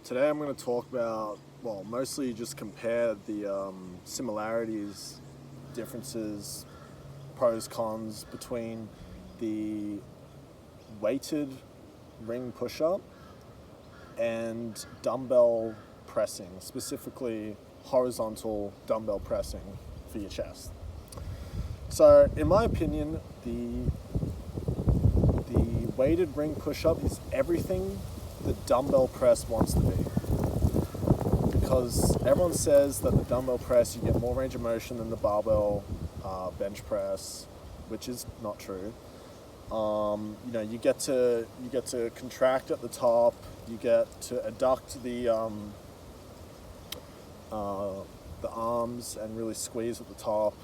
Today I'm going to talk about, well, mostly just compare the similarities, differences, pros, cons between the weighted ring push-up and dumbbell pressing, specifically horizontal dumbbell pressing for your chest. So in my opinion, the weighted ring push-up is everything the dumbbell press wants to be, because everyone says that the dumbbell press you get more range of motion than the barbell bench press, which is not true. You get to contract at the top, you get to adduct the arms and really squeeze at the top,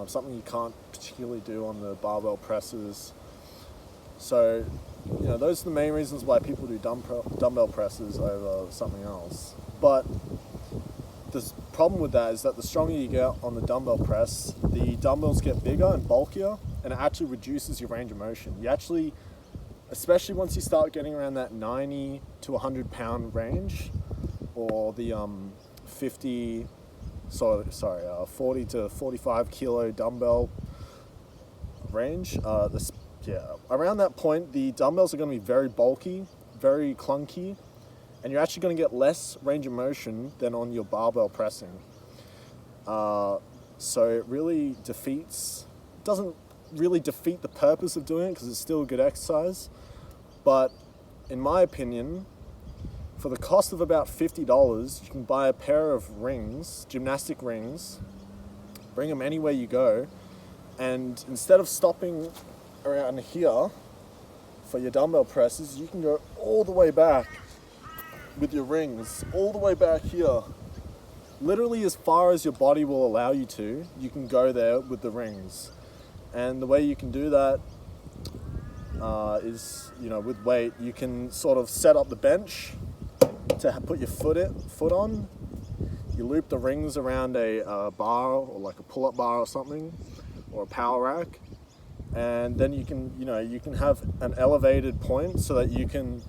something you can't particularly do on the barbell presses. So, those are the main reasons why people do dumbbell presses over something else. But the problem with that is that the stronger you get on the dumbbell press, the dumbbells get bigger and bulkier, and it actually reduces your range of motion. You actually, especially once you start getting around that 90 to 100 pound range, or the 40 to 45 kilo dumbbell range, around that point, the dumbbells are going to be very bulky, very clunky, and you're actually going to get less range of motion than on your barbell pressing. So it really doesn't really defeat the purpose of doing it, because it's still a good exercise. But in my opinion, for the cost of about $50, you can buy a pair of rings, gymnastic rings, bring them anywhere you go, and instead of stopping around here for your dumbbell presses, you can go all the way back with your rings, all the way back here. Literally as far as your body will allow you to, you can go there with the rings. And the way you can do that is, with weight, you can sort of set up the bench to put your foot on. You loop the rings around a bar, or like a pull-up bar or something, or a power rack. And then you can have an elevated point so that you can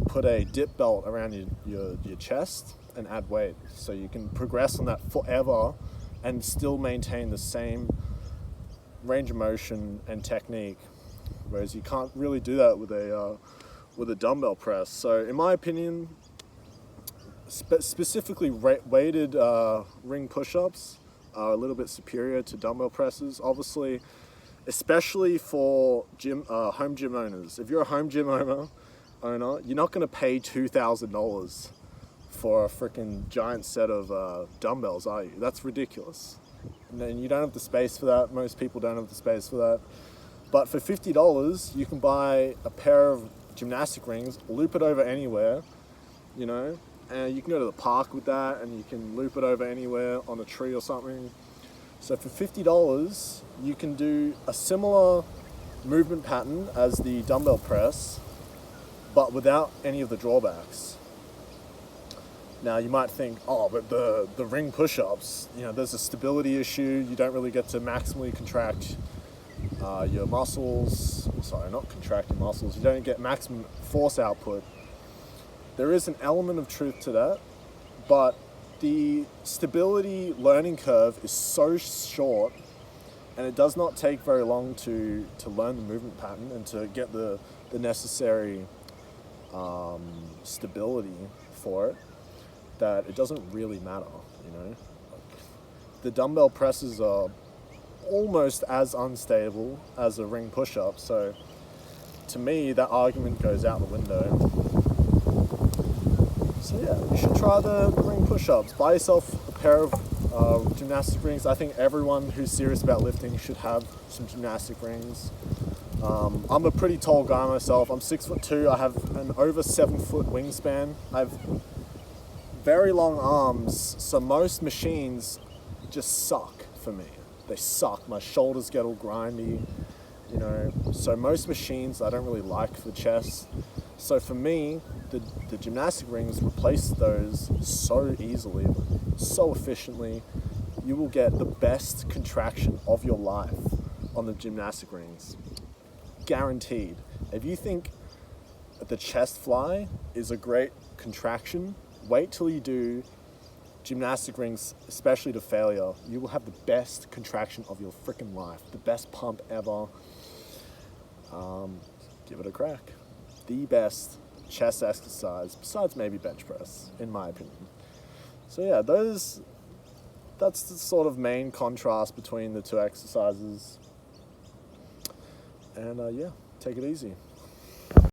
put a dip belt around your chest and add weight. So you can progress on that forever and still maintain the same range of motion and technique, whereas you can't really do that with a dumbbell press. So in my opinion, specifically weighted ring push-ups are a little bit superior to dumbbell presses, obviously, especially for home gym owners. If you're a home gym owner, you're not going to pay $2,000 for a freaking giant set of dumbbells, are you? That's ridiculous. And you don't have the space for that. Most people don't have the space for that. But for $50, you can buy a pair of gymnastic rings, loop it over anywhere, and you can go to the park with that, and you can loop it over anywhere on a tree or something. So for $50, you can do a similar movement pattern as the dumbbell press, but without any of the drawbacks. Now you might think, but the ring push-ups, there's a stability issue. You don't really get to maximally contract your muscles. Sorry, not contract your muscles. You don't get maximum force output. There is an element of truth to that, but the stability learning curve is so short, and it does not take very long to learn the movement pattern and to get the necessary stability for it, that it doesn't really matter. The dumbbell presses are almost as unstable as a ring push-up, so to me that argument goes out the window. So yeah, you should try the ring push-ups. Buy yourself a pair of gymnastic rings. I think everyone who's serious about lifting should have some gymnastic rings. I'm a pretty tall guy myself. I'm 6'2". I have an over 7 foot wingspan. I have very long arms, so most machines just suck for me. They suck. My shoulders get all grindy, so most machines I don't really like for chest. So for me, the gymnastic rings replace those so easily, so efficiently. You will get the best contraction of your life on the gymnastic rings. Guaranteed. If you think the chest fly is a great contraction. Wait till you do gymnastic rings, especially to failure. You will have the best contraction of your freaking life, the best pump ever. Give it a crack. The best chest exercise, besides maybe bench press, in my opinion. So yeah, that's the sort of main contrast between the two exercises. And yeah, take it easy.